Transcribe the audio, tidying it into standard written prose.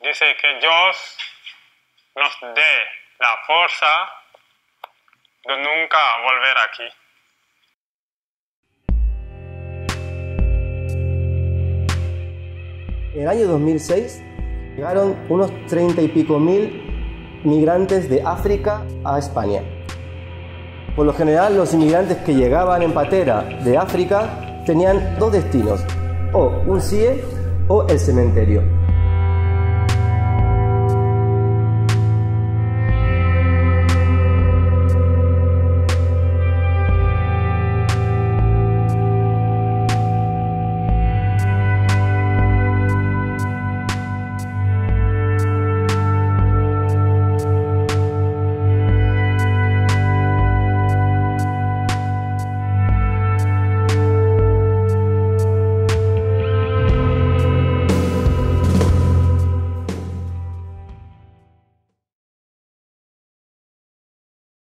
Dice que Dios nos dé la fuerza de nunca volver aquí. En el año 2006 llegaron unos 30 y pico mil migrantes de África a España. Por lo general, los inmigrantes que llegaban en patera de África tenían dos destinos, o un CIE o el cementerio.